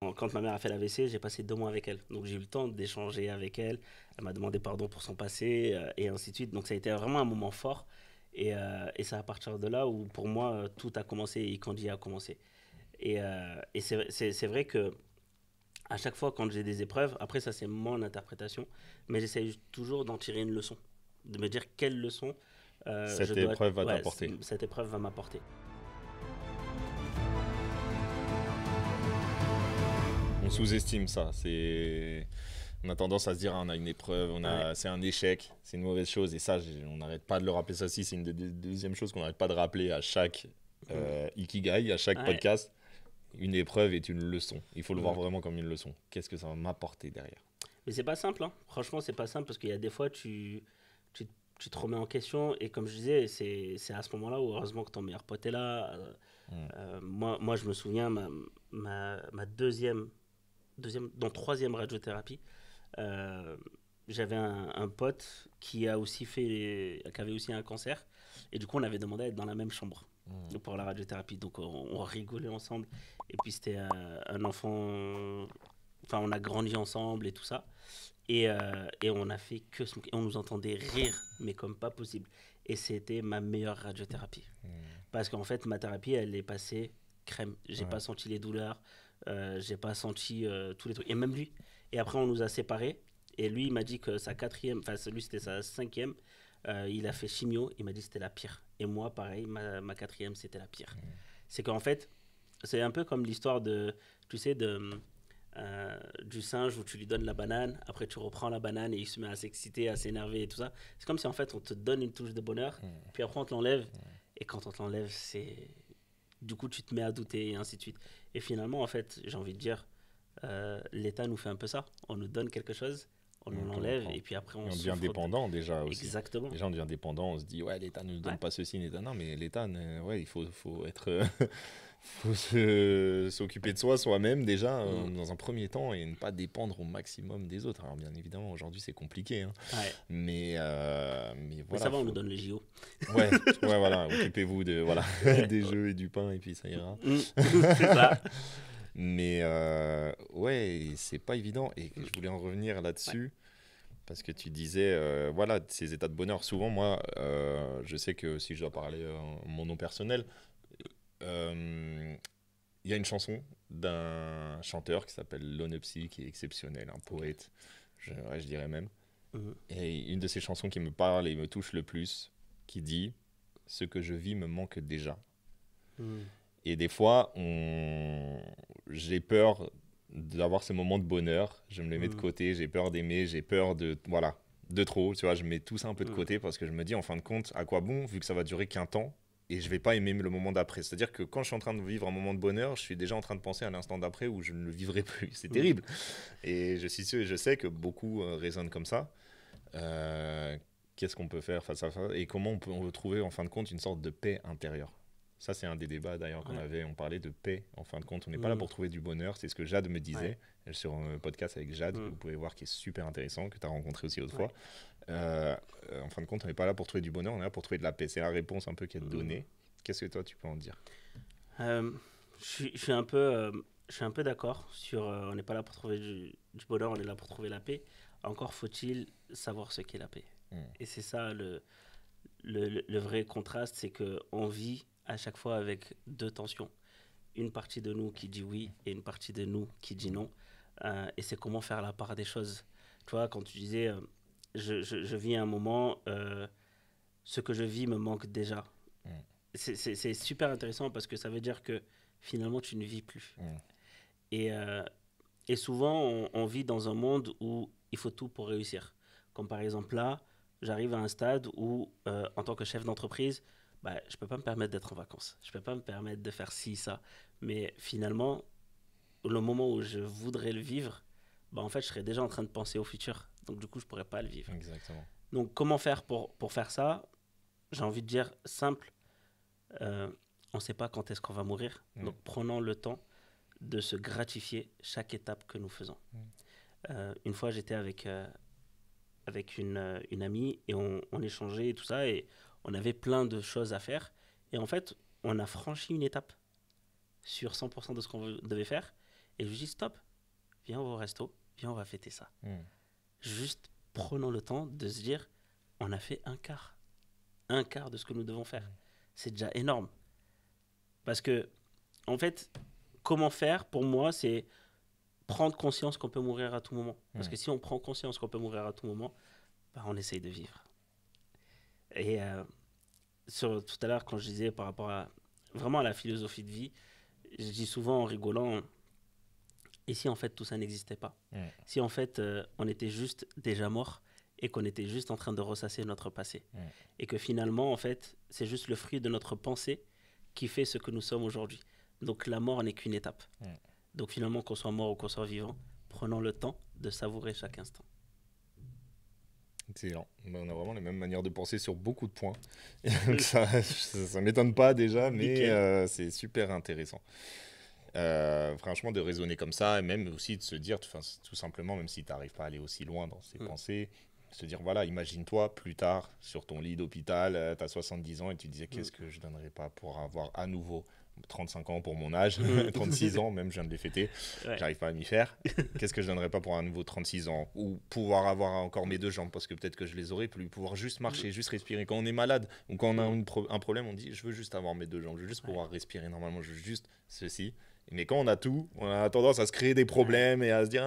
Quand ma mère a fait l'AVC, j'ai passé 2 mois avec elle. Donc j'ai eu le temps d'échanger avec elle. Elle m'a demandé pardon pour son passé et ainsi de suite. Donc ça a été vraiment un moment fort. Et c'est à partir de là où pour moi tout a commencé et Candy a commencé. Et c'est vrai que à chaque fois quand j'ai des épreuves, après ça c'est mon interprétation, mais j'essaye toujours d'en tirer une leçon. De me dire quelle leçon je Cette dois... épreuve va Ouais, t'apporter. cette épreuve va m'apporter. On sous-estime ça. On a tendance à se dire, ah, on a une épreuve, Ouais. c'est un échec, c'est une mauvaise chose. Et ça, on n'arrête pas de le rappeler. Ça aussi, c'est une des deuxièmes choses qu'on n'arrête pas de rappeler à chaque Mhm. Ikigai, à chaque Ouais. podcast. Une épreuve est une leçon. Il faut le voir Mhm. vraiment comme une leçon. Qu'est-ce que ça va m'apporter derrière? Mais c'est pas simple, hein. Franchement, c'est pas simple parce qu'il y a des fois, tu, tu te remets en question et comme je disais, c'est à ce moment-là où heureusement que ton meilleur pote est là. Mm. Moi, je me souviens, ma non, troisième radiothérapie, euh, j'avais un pote qui avait aussi un cancer et du coup, on avait demandé à être dans la même chambre Mm. pour la radiothérapie. Donc, on rigolait ensemble et puis c'était un enfant. Enfin, on a grandi ensemble et tout ça. Et on a fait que se moquer. On nous entendait rire, mais comme pas possible. Et c'était ma meilleure radiothérapie. Mm. Parce qu'en fait, ma thérapie, elle est passée crème. J'ai Ouais. pas senti les douleurs, j'ai pas senti tous les trucs. Et même lui. Et après, on nous a séparés. Et lui, il m'a dit que sa quatrième, enfin, lui, c'était sa cinquième. Il a fait chimio. Il m'a dit que c'était la pire. Et moi, pareil, ma quatrième, c'était la pire. C'est qu'en fait, c'est un peu comme l'histoire de, tu sais, du singe où tu lui donnes la banane, après tu reprends la banane et il se met à s'exciter, à s'énerver et tout ça. C'est comme si en fait on te donne une touche de bonheur, Mm. puis après on te l'enlève, et quand on te l'enlève, c'est. Du coup, tu te mets à douter et ainsi de suite. Et finalement, en fait, j'ai envie de dire, l'État nous fait un peu ça. On nous donne quelque chose, on nous On l'enlève, comprend. et puis après Et on on devient souffre. dépendant déjà aussi. Exactement. Déjà, on devient dépendant. On se dit, ouais, l'État ne nous donne Ouais. pas ceci, l'État. Non, mais l'État, ouais, faut être. Faut s'occuper de soi, soi-même déjà, Mm. dans un premier temps, et ne pas dépendre au maximum des autres. Alors, bien évidemment, aujourd'hui, c'est compliqué, hein. Ouais. Mais Mais ça voilà, va, on nous faut. donne les JO. Ouais, ouais, voilà, occupez-vous de, voilà, Ouais. des jeux et du pain, et puis ça ira. Mm. C'est ça. Mais ouais, c'est pas évident. Et je voulais en revenir Ouais. là-dessus. Parce que tu disais, voilà, ces états de bonheur, souvent, moi, je sais que si je dois parler en mon nom personnel, euh, il y a une chanson d'un chanteur qui s'appelle Lonepsy, qui est exceptionnel, un Ok. poète, ouais, je dirais même. Mhm. Et une de ces chansons qui me parle et me touche le plus, qui dit ce que je vis me manque déjà. Mhm. Et des fois, j'ai peur d'avoir ce moment de bonheur. Je me le mets de Mhm. côté, j'ai peur d'aimer, j'ai peur de, voilà, de trop. Tu vois, je mets tout ça un peu de Mhm. côté parce que je me dis, en fin de compte, à quoi bon, vu que ça va durer qu'un temps et je vais pas aimer le moment d'après. C'est-à-dire que quand je suis en train de vivre un moment de bonheur, je suis déjà en train de penser à l'instant d'après où je ne le vivrai plus. C'est Mhm. terrible. Et je suis sûr, je sais que beaucoup raisonnent comme ça. Euh, Qu'est-ce qu'on peut faire face à ça et comment on peut trouver en fin de compte une sorte de paix intérieure. Ça, c'est un des débats d'ailleurs qu'on Ouais. avait. On parlait de paix en fin de compte. On n'est pas là Mhm. pour trouver du bonheur. C'est ce que Jade me Ouais. disait sur un podcast avec Jade, que Mhm. vous pouvez voir qui est super intéressant, que tu as rencontré aussi Ouais. autrefois. Euh, En fin de compte, on n'est pas là pour trouver du bonheur, on est là pour trouver de la paix. C'est la réponse un peu qui est Mhm. donnée. Qu'est-ce que toi, tu peux en dire? Euh, je suis un peu d'accord sur on n'est pas là pour trouver du bonheur, on est là pour trouver la paix. Encore faut-il savoir ce qu'est la paix. Hmm. Et c'est ça le vrai contraste, c'est que on vit à chaque fois avec deux tensions. Une partie de nous qui dit oui et une partie de nous qui dit non. Et c'est comment faire la part des choses. Tu vois, quand tu disais je vis un moment, ce que je vis me manque déjà. Hmm. C'est super intéressant parce que ça veut dire que finalement tu ne vis plus. Hmm. Et, euh, et souvent on vit dans un monde où il faut tout pour réussir. Comme par exemple là, j'arrive à un stade où en tant que chef d'entreprise, bah, je ne peux pas me permettre d'être en vacances. Je ne peux pas me permettre de faire ci, ça. Mais finalement, le moment où je voudrais le vivre, bah, en fait, je serais déjà en train de penser au futur. Donc du coup, je ne pourrais pas le vivre. Exactement. Donc comment faire pour faire ça? J'ai envie de dire simple. Euh, on ne sait pas quand est-ce qu'on va mourir. Hmm. Donc prenons le temps de se gratifier chaque étape que nous faisons. Hmm. Une fois, j'étais avec une amie et on échangeait et tout ça et on avait plein de choses à faire. Et en fait, on a franchi une étape sur 100% de ce qu'on devait faire. Et je lui dis, stop, viens au resto, viens, on va fêter ça. Juste prenons le temps de se dire, on a fait un quart de ce que nous devons faire. C'est déjà énorme. Parce que, en fait, comment faire, pour moi, c'est prendre conscience qu'on peut mourir à tout moment. Parce que si on prend conscience qu'on peut mourir à tout moment, bah, on essaye de vivre. Et tout à l'heure, quand je disais par rapport à vraiment à la philosophie de vie, je dis souvent en rigolant, et si en fait tout ça n'existait pas? Si en fait on était juste déjà mort et qu'on était juste en train de ressasser notre passé. Et que finalement, en fait, c'est juste le fruit de notre pensée qui fait ce que nous sommes aujourd'hui. Donc la mort n'est qu'une étape. Donc finalement, qu'on soit mort ou qu'on soit vivant, prenons le temps de savourer chaque instant. Excellent. On a vraiment les mêmes manières de penser sur beaucoup de points. Donc ça ne m'étonne pas déjà, mais c'est super intéressant. Franchement, de raisonner comme ça, et même aussi de se dire, tout simplement, même si tu n'arrives pas à aller aussi loin dans ses pensées, se dire, voilà, imagine-toi plus tard, sur ton lit d'hôpital, tu as 70 ans et tu disais, qu'est-ce que je ne donnerais pas pour avoir à nouveau 35 ans pour mon âge, 36 ans même, je viens de les fêter, j'arrive pas à m'y faire. Qu'est-ce que je donnerais pas pour un nouveau 36 ans? Ou pouvoir avoir encore mes deux jambes, parce que peut-être que je les aurais plus, pouvoir juste marcher, juste respirer. Quand on est malade ou quand on a un problème, on dit, je veux juste avoir mes deux jambes, je veux juste pouvoir respirer normalement, je veux juste ceci. Mais quand on a tout, on a tendance à se créer des problèmes et à se dire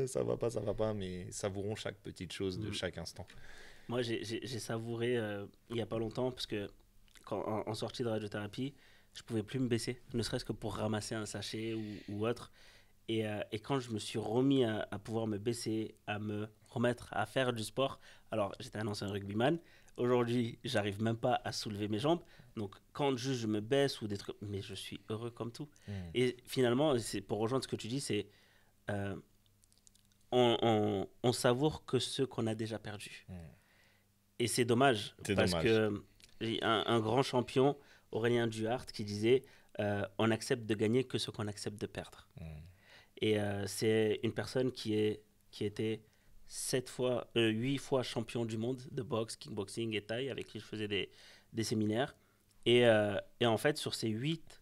ça va pas, mais savourons chaque petite chose de chaque instant. Moi, j'ai savouré il y a pas longtemps, parce que en sortie de radiothérapie, je pouvais plus me baisser, ne serait-ce que pour ramasser un sachet ou autre. Et quand je me suis remis à pouvoir me baisser, à me remettre à faire du sport, alors j'étais un ancien rugbyman, aujourd'hui j'arrive même pas à soulever mes jambes, donc quand juste je me baisse ou des trucs, mais je suis heureux comme tout. Et finalement, c'est pour rejoindre ce que tu dis, c'est on savoure que ce qu'on a déjà perdu. Et c'est dommage, parce que un grand champion, Aurélien Duhart, qui disait on accepte de gagner que ce qu'on accepte de perdre. Et c'est une personne qui était 8 fois champion du monde de boxe, kickboxing et thaï, avec qui je faisais des séminaires. Et en fait, sur ces 8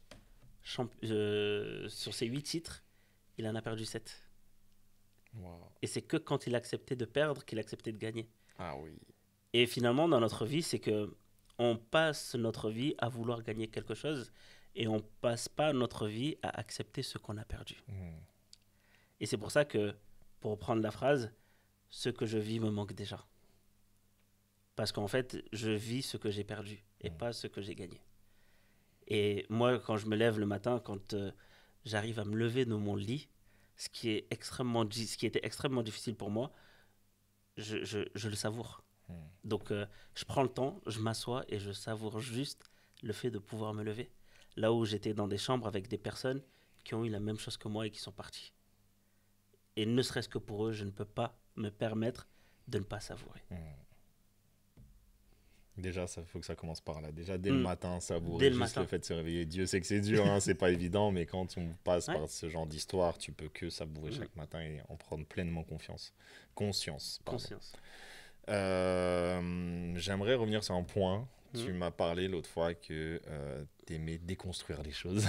titres, il en a perdu 7. Wow. Et c'est que quand il acceptait de perdre qu'il acceptait de gagner. Ah oui. Et finalement, dans notre vie, c'est que on passe notre vie à vouloir gagner quelque chose et on passe pas notre vie à accepter ce qu'on a perdu. Et c'est pour ça que, pour reprendre la phrase, ce que je vis me manque déjà. Parce qu'en fait, je vis ce que j'ai perdu et pas ce que j'ai gagné. Et moi, quand je me lève le matin, quand j'arrive à me lever de mon lit, ce qui était extrêmement difficile pour moi, je le savoure. Donc, je prends le temps, je m'assois et je savoure juste le fait de pouvoir me lever. Là où j'étais dans des chambres avec des personnes qui ont eu la même chose que moi et qui sont parties. Et ne serait-ce que pour eux, je ne peux pas me permettre de ne pas savourer. Déjà, il faut que ça commence par là. Déjà, dès le matin, savourer Dès le juste matin. le fait de se réveiller. Dieu sait que c'est dur, hein, c'est pas évident, mais quand on passe par ce genre d'histoire, tu peux que savourer chaque matin et en prendre pleinement conscience. J'aimerais revenir sur un point. Tu m'as parlé l'autre fois que tu aimais déconstruire les choses.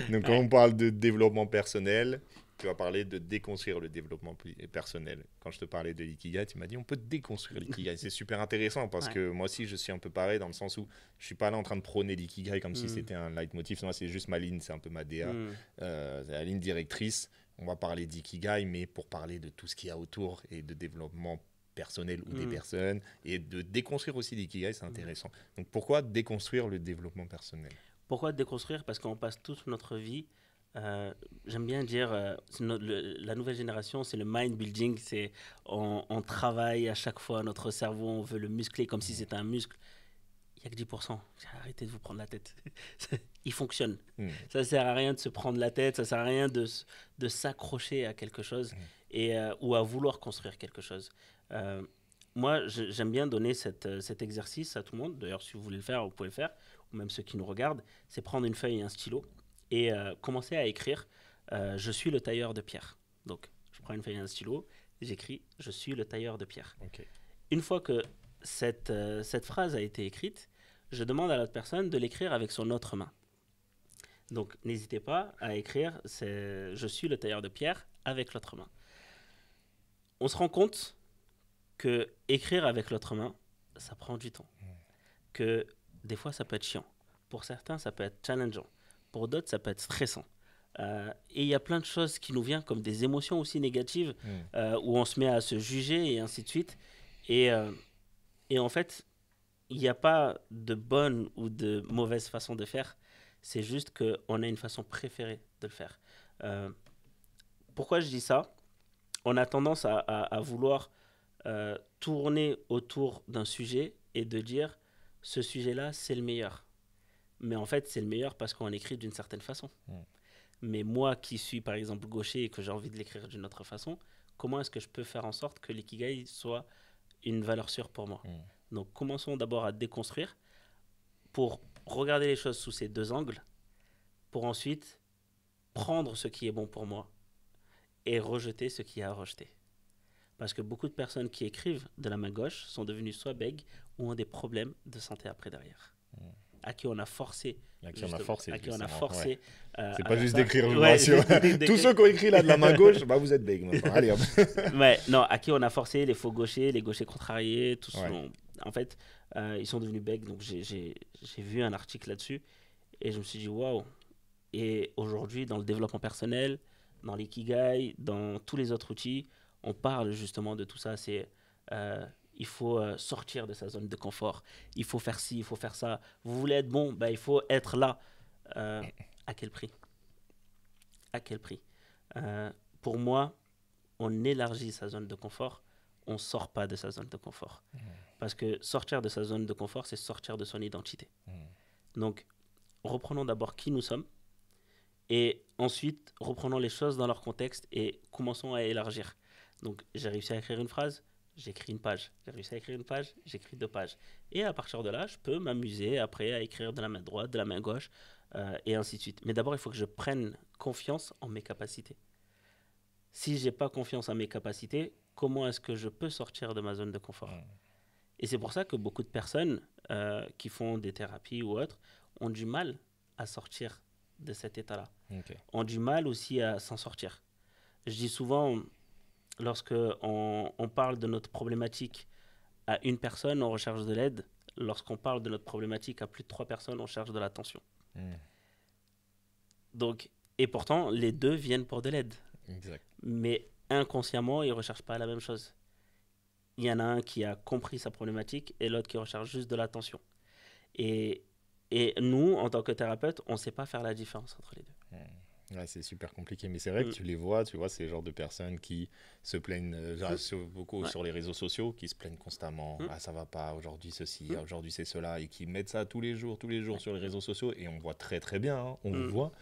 Donc, quand on parle de développement personnel, tu vas parler de déconstruire le développement personnel. Quand je te parlais de l'ikigai, tu m'as dit on peut déconstruire l'ikigai. C'est super intéressant parce que moi aussi, je suis un peu pareil dans le sens où je ne suis pas là en train de prôner l'ikigai comme si c'était un leitmotiv. Moi, c'est juste ma ligne, c'est un peu ma DA. C'est la ligne directrice. On va parler d'ikigai, mais pour parler de tout ce qu'il y a autour et de développement personnel ou des personnes et de déconstruire aussi l'ikigai, c'est intéressant. Donc, pourquoi déconstruire le développement personnel? Pourquoi déconstruire? Parce qu'on passe toute notre vie. J'aime bien dire la nouvelle génération, c'est le mind building, c'est on travaille à chaque fois notre cerveau, on veut le muscler comme si c'était un muscle. Il n'y a que 10%. Arrêtez de vous prendre la tête. Il fonctionne. Ça ne sert à rien de se prendre la tête, ça ne sert à rien de s'accrocher à quelque chose ou à vouloir construire quelque chose. Moi, j'aime bien donner cet exercice à tout le monde. D'ailleurs, si vous voulez le faire, vous pouvez le faire, ou même ceux qui nous regardent, c'est prendre une feuille et un stylo et commencer à écrire je suis le tailleur de pierre. Donc, je prends une feuille et un stylo, j'écris je suis le tailleur de pierre. Okay. Une fois que cette phrase a été écrite, je demande à l'autre personne de l'écrire avec son autre main. Donc, n'hésitez pas à écrire je suis le tailleur de pierre avec l'autre main. On se rend compte que écrire avec l'autre main, ça prend du temps. Que des fois, ça peut être chiant. Pour certains, ça peut être challengeant. Pour d'autres, ça peut être stressant. Et il y a plein de choses qui nous viennent comme des émotions aussi négatives où on se met à se juger et ainsi de suite. Et en fait, il n'y a pas de bonne ou de mauvaise façon de faire. C'est juste qu'on a une façon préférée de le faire. Pourquoi je dis ça? On a tendance à vouloir tourner autour d'un sujet et de dire ce sujet-là, c'est le meilleur. Mais en fait, c'est le meilleur parce qu'on écrit d'une certaine façon. Mais moi qui suis par exemple gaucher et que j'ai envie de l'écrire d'une autre façon, comment est-ce que je peux faire en sorte que l'ikigai soit une valeur sûre pour moi? Donc commençons d'abord à déconstruire pour regarder les choses sous ces deux angles, pour ensuite prendre ce qui est bon pour moi et rejeter ce qui est à rejeter. Parce que beaucoup de personnes qui écrivent de la main gauche sont devenues soit bègues ou ont des problèmes de santé après derrière. À qui on a forcé. À qui on a forcé. Ouais. C'est pas juste d'écrire une ratio. Tous ceux qui ont écrit là de la main gauche, bah vous êtes bègues maintenant. Allez hop. Ouais, non, à qui on a forcé les faux gauchers, les gauchers contrariés, tous. En fait, ils sont devenus bègues. Donc j'ai vu un article là-dessus et je me suis dit waouh. Et aujourd'hui, dans le développement personnel, dans l'ikigai, dans tous les autres outils, on parle justement de tout ça. C'est il faut sortir de sa zone de confort. Il faut faire ci, il faut faire ça. Vous voulez être bon, bah, il faut être là. À quel prix? À quel prix? Pour moi, on élargit sa zone de confort. On ne sort pas de sa zone de confort. Parce que sortir de sa zone de confort, c'est sortir de son identité. Donc, reprenons d'abord qui nous sommes. Et ensuite, reprenons les choses dans leur contexte et commençons à élargir. Donc, j'ai réussi à écrire une phrase, j'écris une page. J'ai réussi à écrire une page, j'écris 2 pages. Et à partir de là, je peux m'amuser après à écrire de la main droite, de la main gauche, et ainsi de suite. Mais d'abord, il faut que je prenne confiance en mes capacités. Si je n'ai pas confiance en mes capacités, comment est-ce que je peux sortir de ma zone de confort? Et c'est pour ça que beaucoup de personnes qui font des thérapies ou autres ont du mal à sortir de cet état-là. Ont du mal aussi à s'en sortir. Je dis souvent, lorsque on parle de notre problématique à une personne, on recherche de l'aide. Lorsqu'on parle de notre problématique à plus de 3 personnes, on cherche de l'attention. Donc, et pourtant, les deux viennent pour de l'aide. Exact. Mais inconsciemment, ils ne recherchent pas la même chose. Il y en a un qui a compris sa problématique et l'autre qui recherche juste de l'attention. Et nous, en tant que thérapeute, on ne sait pas faire la différence entre les deux. Ouais, c'est super compliqué, mais c'est vrai que tu les vois, c'est le genre de personnes qui se plaignent beaucoup sur les réseaux sociaux, qui se plaignent constamment, ah ça va pas, aujourd'hui ceci, aujourd'hui c'est cela, et qui mettent ça tous les jours sur les réseaux sociaux, et on voit très très bien, hein, on voit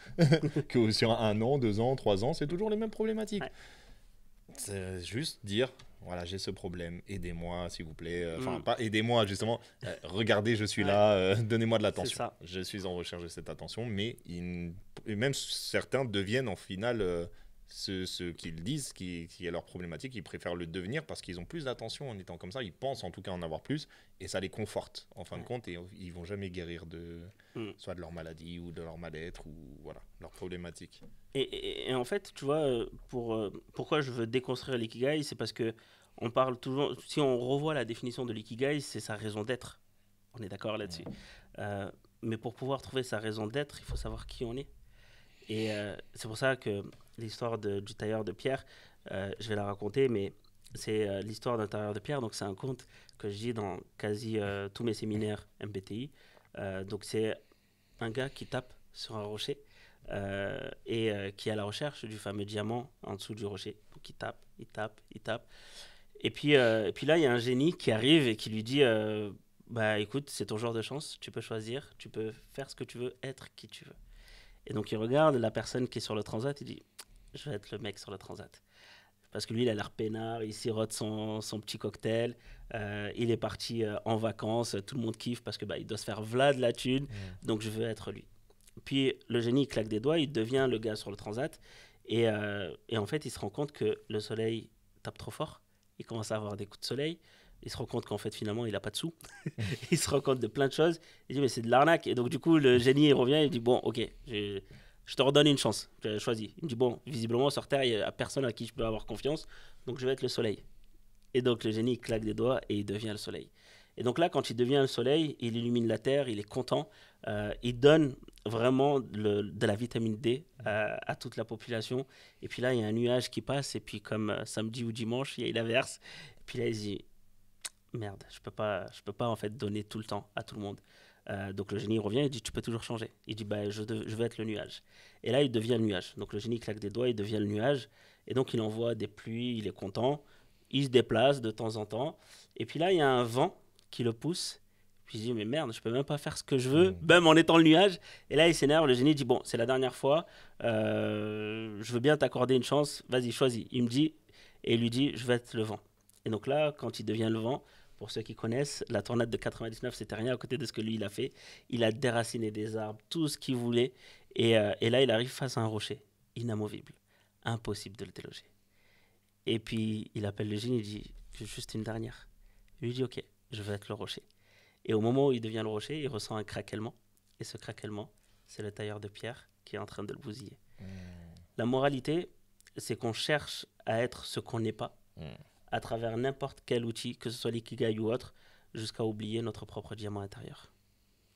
que sur 1 an, 2 ans, 3 ans, c'est toujours les mêmes problématiques. C'est juste dire, voilà, j'ai ce problème, aidez-moi s'il vous plaît, enfin pas aidez-moi justement, regardez, je suis là, donnez-moi de l'attention, je suis en recherche de cette attention, mais et même certains deviennent en final ce qu'ils disent qui est leur problématique, ils préfèrent le devenir parce qu'ils ont plus d'attention en étant comme ça, ils pensent en tout cas en avoir plus et ça les conforte en fin de compte et ils vont jamais guérir soit de leur maladie ou de leur mal-être ou voilà, leur problématique. Et en fait, tu vois, pourquoi je veux déconstruire l'ikigai, c'est parce que on parle toujours, si on revoit la définition de l'ikigai, c'est sa raison d'être. On est d'accord là-dessus. Mais pour pouvoir trouver sa raison d'être, il faut savoir qui on est. Et c'est pour ça que l'histoire du tailleur de pierre, je vais la raconter, mais c'est l'histoire d'un tailleur de pierre. Donc c'est un conte que je dis dans quasi tous mes séminaires MBTI. Donc c'est un gars qui tape sur un rocher et qui est à la recherche du fameux diamant en dessous du rocher. Donc il tape. Et puis là, il y a un génie qui arrive et qui lui dit bah écoute, c'est ton jour de chance, tu peux choisir, tu peux faire ce que tu veux, être qui tu veux. Et donc il regarde la personne qui est sur le transat, il dit je vais être le mec sur le transat. Parce que lui, il a l'air peinard, il sirote son petit cocktail, il est parti en vacances, tout le monde kiffe parce que il doit se faire vlad la thune, donc je veux être lui. Puis le génie, il claque des doigts, il devient le gars sur le transat, et en fait, il se rend compte que le soleil tape trop fort, il commence à avoir des coups de soleil, Il se rend compte qu'en fait, finalement, il n'a pas de sous. Il se rend compte de plein de choses. Il dit, mais c'est de l'arnaque. Et donc, du coup, le génie, il revient. Il dit, bon, ok, je te redonne une chance. Choisis. Il me dit, bon, visiblement, sur Terre, il n'y a personne à qui je peux avoir confiance. Donc, je vais être le soleil. Et donc, le génie, il claque des doigts et il devient le soleil. Et donc là, quand il devient le soleil, il illumine la Terre, il est content. Il donne vraiment de la vitamine D à toute la population. Et puis là, il y a un nuage qui passe. Et puis, comme samedi ou dimanche, il y a une averse. Et puis là, il se dit, merde, je peux pas en fait donner tout le temps à tout le monde. Donc le génie revient et dit, tu peux toujours changer. Il dit, bah, je vais être le nuage. Et là, il devient le nuage. Donc le génie claque des doigts, il devient le nuage. Et donc il envoie des pluies, il est content. Il se déplace de temps en temps. Et puis là, il y a un vent qui le pousse. Puis il dit, mais merde, je peux même pas faire ce que je veux, même en étant le nuage. Et là, il s'énerve. Le génie dit, bon, c'est la dernière fois. Je veux bien t'accorder une chance. Vas-y, choisis. Il me dit, et il lui dit, je vais être le vent. Et donc là, quand il devient le vent, pour ceux qui connaissent, la tornade de 99, c'était rien à côté de ce que lui, il a fait. Il a déraciné des arbres, tout ce qu'il voulait. Et là, il arrive face à un rocher, inamovible. Impossible de le déloger. Et puis, il appelle le génie, il dit, juste une dernière. Il lui dit, ok, je vais être le rocher. Et au moment où il devient le rocher, il ressent un craquellement. Et ce craquellement, c'est le tailleur de pierre qui est en train de le bousiller. La moralité, c'est qu'on cherche à être ce qu'on n'est pas, à travers n'importe quel outil, que ce soit l'ikigai ou autre, jusqu'à oublier notre propre diamant intérieur.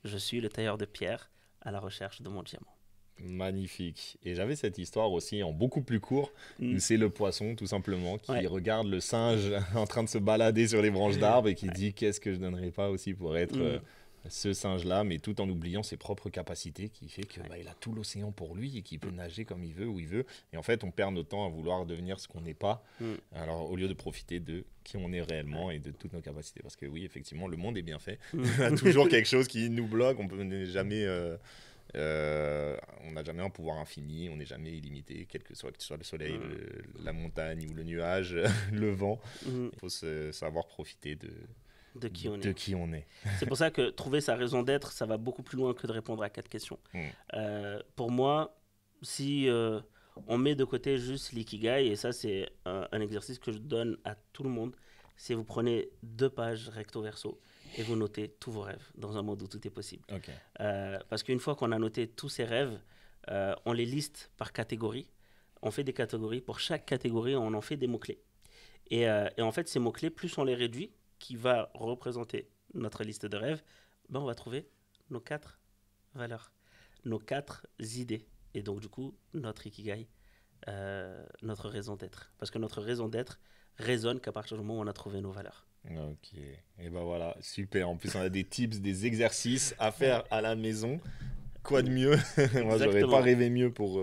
Je suis le tailleur de pierre à la recherche de mon diamant. Magnifique. Et j'avais cette histoire aussi en beaucoup plus court, où c'est le poisson tout simplement qui regarde le singe en train de se balader sur les branches d'arbres et qui dit qu'est-ce que je donnerais pas aussi pour être ce singe-là, mais tout en oubliant ses propres capacités, qui fait que il a tout l'océan pour lui et qu'il peut nager comme il veut, où il veut. Et en fait, on perd notre temps à vouloir devenir ce qu'on n'est pas, alors au lieu de profiter de qui on est réellement et de toutes nos capacités. Parce que oui, effectivement, le monde est bien fait. Il y a toujours quelque chose qui nous bloque, on peut jamais... on n'a jamais un pouvoir infini, on n'est jamais illimité, quel que soit le soleil, la montagne ou le nuage, le vent. Il faut savoir profiter de qui on est. C'est pour ça que trouver sa raison d'être, ça va beaucoup plus loin que de répondre à 4 questions. Pour moi, si on met de côté juste l'ikigai, et ça c'est un exercice que je donne à tout le monde, c'est vous prenez 2 pages recto verso et vous notez tous vos rêves dans un monde où tout est possible. Parce qu'une fois qu'on a noté tous ces rêves, on les liste par catégorie. On fait des catégories. Pour chaque catégorie, on en fait des mots-clés. Et en fait, ces mots-clés, plus on les réduit, qui va représenter notre liste de rêves, ben on va trouver nos 4 valeurs, nos 4 idées. Et donc, du coup, notre ikigai, notre raison d'être. Parce que notre raison d'être résonne qu'à partir du moment où on a trouvé nos valeurs. Ok, et ben voilà, super. En plus, on a des tips, des exercices à faire à la maison. Quoi de mieux? Moi, j'aurais pas rêvé mieux pour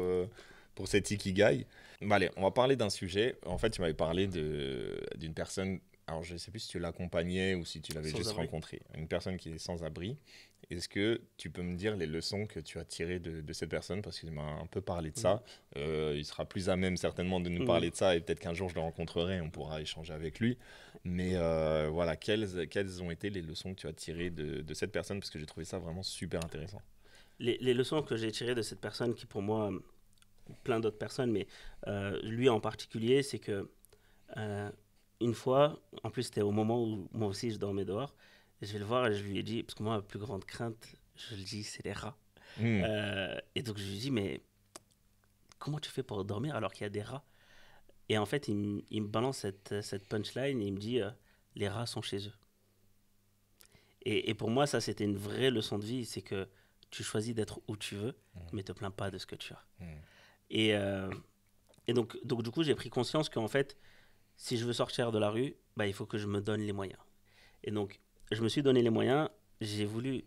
cet ikigai. Bah, allez, on va parler d'un sujet. En fait, tu m'avais parlé d'une personne. Alors, je ne sais plus si tu l'accompagnais ou si tu l'avais juste rencontrée. Une personne qui est sans abri. Est-ce que tu peux me dire les leçons que tu as tirées de cette personne? Parce qu'il m'a un peu parlé de ça. Il sera plus à même certainement de nous parler de ça. Et peut-être qu'un jour, je le rencontrerai. On pourra échanger avec lui. Mais voilà, quelles ont été les leçons que tu as tirées de cette personne? Parce que j'ai trouvé ça vraiment super intéressant. Les leçons que j'ai tirées de cette personne, qui pour moi, plein d'autres personnes, mais lui en particulier, c'est que une fois, en plus c'était au moment où moi aussi je dormais dehors, je vais le voir et je lui ai dit, parce que moi ma plus grande crainte, je le dis, c'est les rats. Et donc je lui ai dit, mais comment tu fais pour dormir alors qu'il y a des rats? Et en fait, il me balance cette punchline et il me dit, les rats sont chez eux. Et pour moi, ça c'était une vraie leçon de vie, c'est que tu choisis d'être où tu veux, mais te plains pas de ce que tu as. Et donc du coup, j'ai pris conscience qu'en fait, si je veux sortir de la rue, bah, il faut que je me donne les moyens. Et donc, je me suis donné les moyens. J'ai voulu,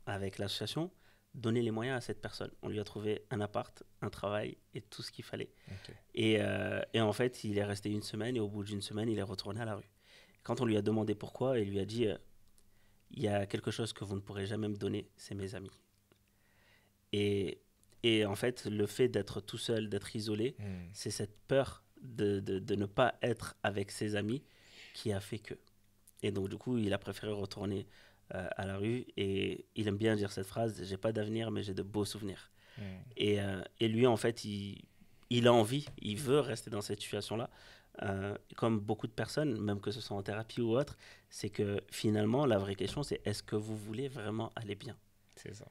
avec l'association, donner les moyens à cette personne. On lui a trouvé un appart, un travail et tout ce qu'il fallait. Et en fait, il est resté une semaine et au bout d'une semaine, il est retourné à la rue. Quand on lui a demandé pourquoi, il lui a dit il y a quelque chose que vous ne pourrez jamais me donner, c'est mes amis. Et en fait, le fait d'être tout seul, d'être isolé, c'est cette peur de ne pas être avec ses amis qui a fait que. Et donc, du coup, il a préféré retourner à la rue. Et il aime bien dire cette phrase, j'ai pas d'avenir, mais j'ai de beaux souvenirs. Et lui, en fait, il il a envie, il veut rester dans cette situation-là. Comme beaucoup de personnes, même que ce soit en thérapie ou autre, c'est que finalement, la vraie question, c'est est-ce que vous voulez vraiment aller bien? C'est ça.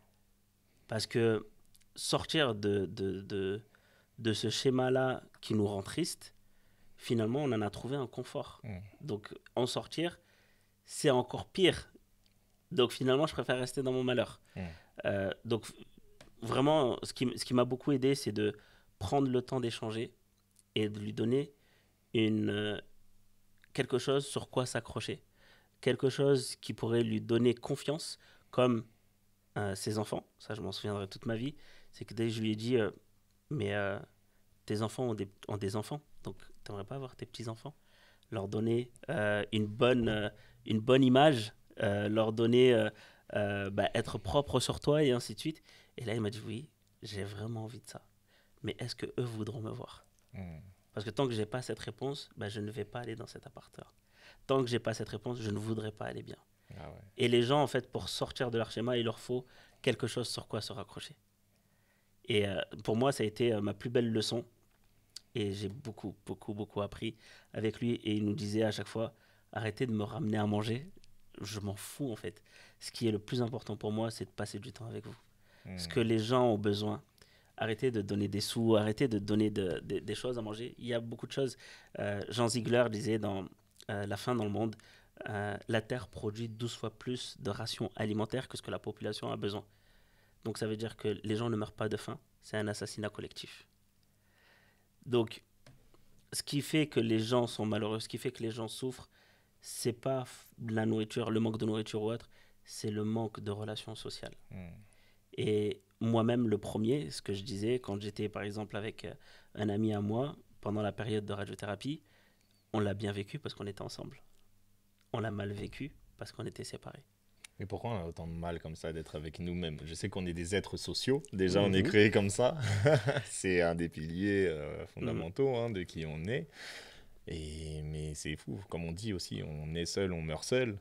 Parce que sortir de ce schéma-là qui nous rend triste, finalement, on en a trouvé un confort. Donc, en sortir, c'est encore pire. Donc, finalement, je préfère rester dans mon malheur. Donc, vraiment, ce qui m'a beaucoup aidé, c'est de prendre le temps d'échanger et de lui donner quelque chose sur quoi s'accrocher. Quelque chose qui pourrait lui donner confiance, comme ses enfants. Ça, je m'en souviendrai toute ma vie. C'est que dès que je lui ai dit, mais tes enfants ont des enfants, donc tu n'aimerais pas avoir tes petits-enfants? Leur donner une bonne image, leur donner être propre sur toi et ainsi de suite. Et là, il m'a dit, oui, j'ai vraiment envie de ça. Mais est-ce que eux voudront me voir? Parce que tant que j'ai pas cette réponse, je ne vais pas aller dans cet appart-là. Tant que j'ai pas cette réponse, je ne voudrais pas aller bien. Ah ouais. Et les gens, en fait, pour sortir de leur schéma, il leur faut quelque chose sur quoi se raccrocher. Et pour moi, ça a été ma plus belle leçon. Et j'ai beaucoup, beaucoup, beaucoup appris avec lui. Et il nous disait à chaque fois, arrêtez de me ramener à manger. Je m'en fous, en fait. Ce qui est le plus important pour moi, c'est de passer du temps avec vous. Ce que les gens ont besoin. Arrêtez de donner des sous, arrêtez de donner des choses à manger. Il y a beaucoup de choses. Jean Ziegler disait dans La faim dans le monde, la Terre produit 12 fois plus de rations alimentaires que ce que la population a besoin. Donc ça veut dire que les gens ne meurent pas de faim. C'est un assassinat collectif. Donc, ce qui fait que les gens sont malheureux, ce qui fait que les gens souffrent, c'est pas la nourriture, le manque de nourriture ou autre, c'est le manque de relations sociales. Et moi-même, le premier, ce que je disais, quand j'étais par exemple avec un ami à moi, pendant la période de radiothérapie, on l'a bien vécu parce qu'on était ensemble. On l'a mal vécu parce qu'on était séparés. Mais pourquoi on a autant de mal comme ça d'être avec nous-mêmes? Je sais qu'on est des êtres sociaux, déjà on est créé comme ça, c'est un des piliers fondamentaux de qui on est. Mais c'est fou, comme on dit aussi, on est seul, on meurt seul.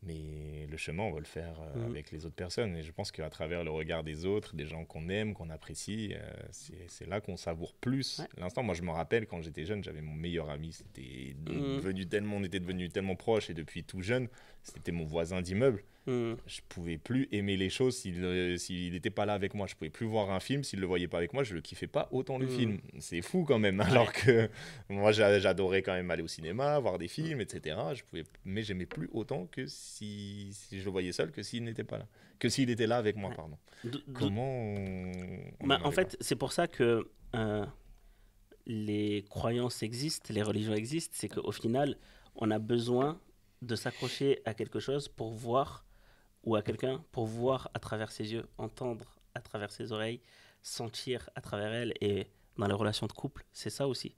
Mais le chemin, on va le faire avec les autres personnes. Et je pense qu'à travers le regard des autres, des gens qu'on aime, qu'on apprécie, c'est là qu'on savoure plus l'instant. Moi, je me rappelle, quand j'étais jeune, j'avais mon meilleur ami. On était devenus tellement proches. Et depuis tout jeune, c'était mon voisin d'immeuble. Je pouvais plus aimer les choses s'il n'était pas là avec moi. Je pouvais plus voir un film s'il le voyait pas avec moi. Je le kiffais pas autant le film. C'est fou quand même. Alors que moi, j'adorais quand même aller au cinéma, voir des films, etc. Mais j'aimais plus autant que si je le voyais seul que s'il n'était pas là. Que s'il était là avec moi, pardon. Comment en fait, c'est pour ça que les croyances existent, les religions existent. C'est qu'au final, on a besoin de s'accrocher à quelque chose pour voir, ou à quelqu'un pour voir à travers ses yeux, entendre à travers ses oreilles, sentir à travers elle. Et dans les relations de couple, c'est ça aussi.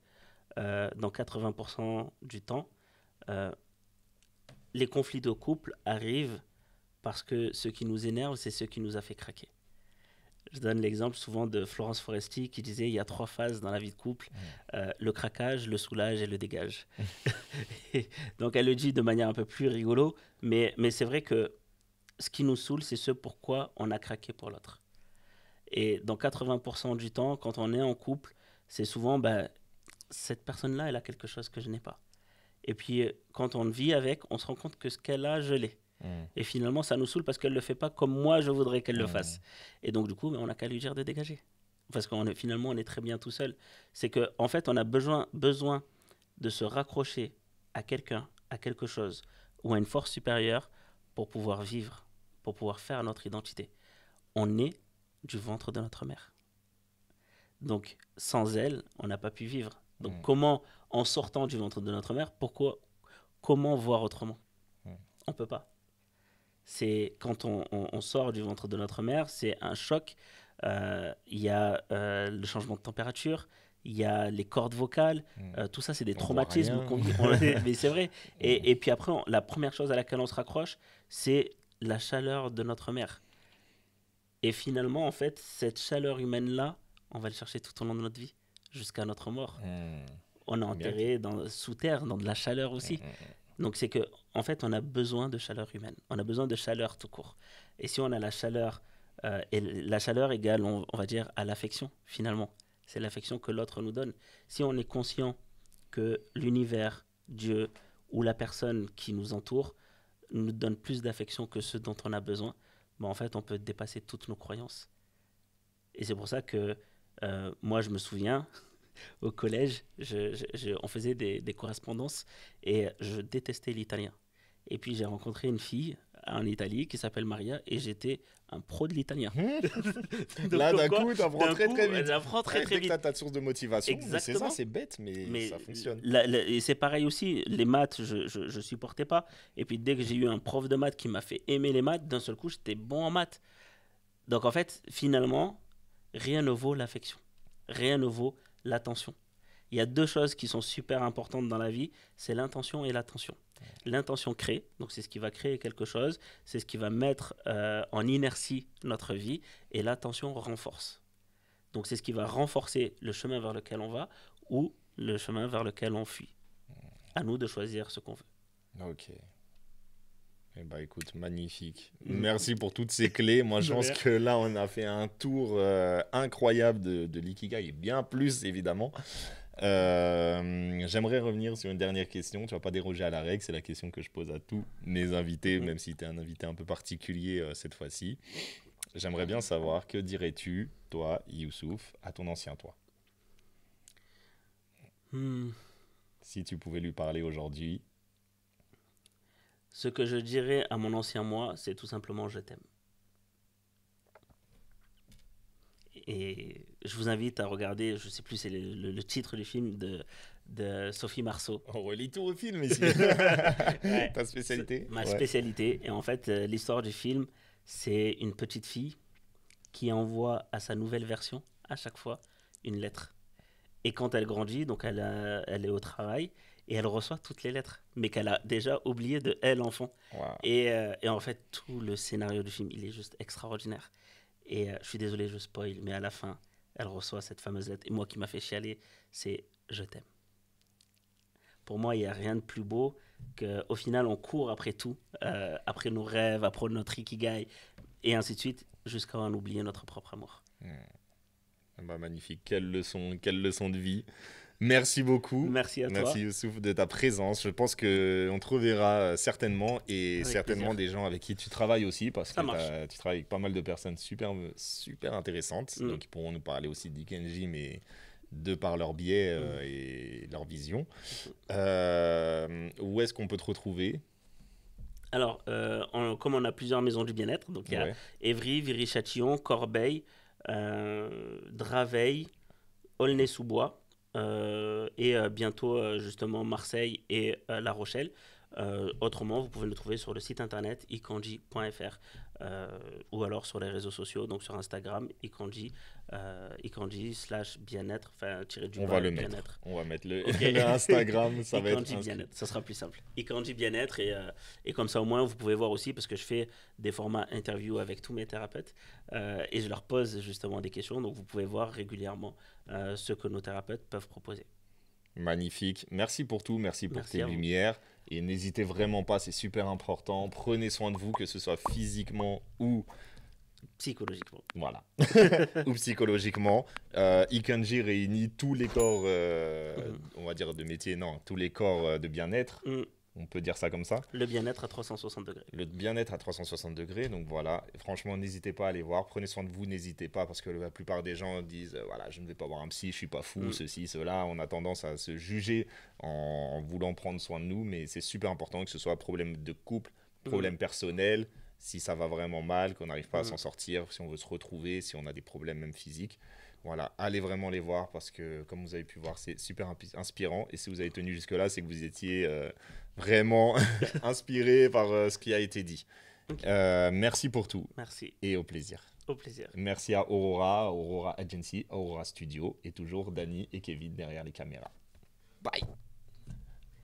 Dans 80% du temps, les conflits de couple arrivent parce que ce qui nous énerve, c'est ce qui nous a fait craquer. Je donne l'exemple souvent de Florence Foresti qui disait il y a 3 phases dans la vie de couple, le craquage, le soulage et le dégage. Donc elle le dit de manière un peu plus rigolo, mais c'est vrai que ce qui nous saoule, c'est ce pourquoi on a craqué pour l'autre. Et dans 80% du temps, quand on est en couple, c'est souvent, cette personne-là, elle a quelque chose que je n'ai pas. Et puis, quand on vit avec, on se rend compte que ce qu'elle a, je l'ai. Et finalement, ça nous saoule parce qu'elle ne le fait pas comme moi, je voudrais qu'elle le fasse. Et donc, du coup, on n'a qu'à lui dire de dégager. Parce finalement, on est très bien tout seul. C'est qu'en fait, on a besoin de se raccrocher à quelqu'un, à quelque chose, ou à une force supérieure pour pouvoir vivre, pour pouvoir faire notre identité. On est du ventre de notre mère. Donc, sans elle, on n'a pas pu vivre. Donc, comment, en sortant du ventre de notre mère, comment voir autrement? On ne peut pas. C'est quand on sort du ventre de notre mère, c'est un choc. Il y a le changement de température, il y a les cordes vocales, tout ça, c'est des traumatismes qu'on vit. Mais c'est vrai. Et puis après, la première chose à laquelle on se raccroche, c'est la chaleur de notre mère. Et finalement, en fait, cette chaleur humaine-là, on va le chercher tout au long de notre vie, jusqu'à notre mort. On est enterré sous terre, dans de la chaleur aussi. Donc c'est que, en fait, on a besoin de chaleur humaine. On a besoin de chaleur tout court. Et si on a la chaleur, et la chaleur égale, on va dire, à l'affection, finalement. c'est l'affection que l'autre nous donne. Si on est conscient que l'univers, Dieu ou la personne qui nous entoure nous donne plus d'affection que ce dont on a besoin, ben en fait, on peut dépasser toutes nos croyances. Et c'est pour ça que moi, je me souviens, au collège, on faisait des correspondances et je détestais l'italien. Et puis j'ai rencontré une fille en Italie qui s'appelle Maria et j'étais un pro de l'italien. Là, d'un coup, tu apprends très très vite. J'apprends très très Dès que vite. tu as ta source de motivation, c'est ça, Exactement. c'est bête, mais ça fonctionne. Et c'est pareil aussi, les maths, je supportais pas. Et puis dès que j'ai eu un prof de maths qui m'a fait aimer les maths, d'un seul coup, j'étais bon en maths. Donc en fait, finalement, rien ne vaut l'affection. Rien ne vaut l'attention. Il y a deux choses qui sont super importantes dans la vie, c'est l'intention et l'attention. L'intention crée, donc c'est ce qui va créer quelque chose, c'est ce qui va mettre en inertie notre vie, et l'attention renforce. Donc c'est ce qui va renforcer le chemin vers lequel on va ou le chemin vers lequel on fuit. À nous de choisir ce qu'on veut. Ok. Eh ben, écoute, magnifique. Merci pour toutes ces clés. Moi, je pense que là, on a fait un tour incroyable de l'ikigai et bien plus, évidemment. J'aimerais revenir sur une dernière question. Tu vas pas déroger à la règle, c'est la question que je pose à tous mes invités, même si tu es un invité un peu particulier cette fois-ci. J'aimerais bien savoir, que dirais-tu, toi, Youssouf, à ton ancien toi? Si tu pouvais lui parler aujourd'hui. Ce que je dirais à mon ancien moi, c'est tout simplement je t'aime. Et je vous invite à regarder, je sais plus, c'est le titre du film de Sophie Marceau. On relit tout au film ici. Ouais. Ta spécialité? Ma spécialité. Et en fait, l'histoire du film, c'est une petite fille qui envoie à sa nouvelle version, à chaque fois, une lettre. Et quand elle grandit, donc elle est au travail, et elle reçoit toutes les lettres, mais qu'elle a déjà oublié de elle, enfant. Wow. Et en fait, tout le scénario du film, il est juste extraordinaire. Et je suis désolé, je spoil, mais à la fin, elle reçoit cette fameuse lettre. Et moi qui m'a fait chialer, c'est « Je t'aime ». Pour moi, il n'y a rien de plus beau qu'au final, on court après tout, après nos rêves, après notre ikigai, et ainsi de suite, jusqu'à en oublier notre propre amour. Bah, magnifique, quelle leçon de vie. Merci beaucoup. Merci à toi. Merci Youssouf de ta présence. Je pense qu'on te reverra certainement et Avec certainement plaisir. des gens avec qui tu travailles aussi parce Ça que marche. tu travailles avec pas mal de personnes super, super intéressantes. Donc ils pourront nous parler aussi d'Ikenji, mais de par leur biais et leur vision. Où est-ce qu'on peut te retrouver? Alors, comme on a plusieurs maisons du bien-être, donc il y a Évry, Viry-Châtillon, Corbeil, Draveil, Aulnay-sous-Bois et bientôt justement Marseille et La Rochelle. Autrement, vous pouvez le trouver sur le site internet ikanji.fr ou alors sur les réseaux sociaux, donc sur Instagram, ikanji /bien-être, enfin tiré du On bas, va le bien-être. mettre. On va mettre le Instagram, ça va être Ikanji bien-être, ça sera plus simple. Ikanji bien-être et comme ça au moins vous pouvez voir aussi parce que je fais des formats interview avec tous mes thérapeutes et je leur pose justement des questions, donc vous pouvez voir régulièrement ce que nos thérapeutes peuvent proposer. Magnifique. Merci pour tout. Merci pour Merci tes à vous. lumières. Et n'hésitez vraiment pas, c'est super important. Prenez soin de vous, que ce soit physiquement ou Psychologiquement. voilà ou psychologiquement. Ikanji réunit tous les corps, on va dire de métier, non, tous les corps de bien-être. On peut dire ça comme ça. Le bien-être à 360 degrés. Le bien-être à 360 degrés. Donc voilà, franchement, n'hésitez pas à aller voir. Prenez soin de vous, n'hésitez pas, parce que la plupart des gens disent voilà, je ne vais pas voir un psy, je suis pas fou, ceci, cela. On a tendance à se juger en voulant prendre soin de nous, mais c'est super important que ce soit problème de couple, problème personnel, si ça va vraiment mal, qu'on n'arrive pas à s'en sortir, si on veut se retrouver, si on a des problèmes même physiques. Voilà, allez vraiment les voir parce que, comme vous avez pu voir, c'est super inspirant. Et si vous avez tenu jusque-là, c'est que vous étiez vraiment inspiré par ce qui a été dit. Okay. Merci pour tout. Merci. Et au plaisir. Au plaisir. Merci à Aurora Agency, Aurora Studio et toujours Dani et Kevin derrière les caméras. Bye.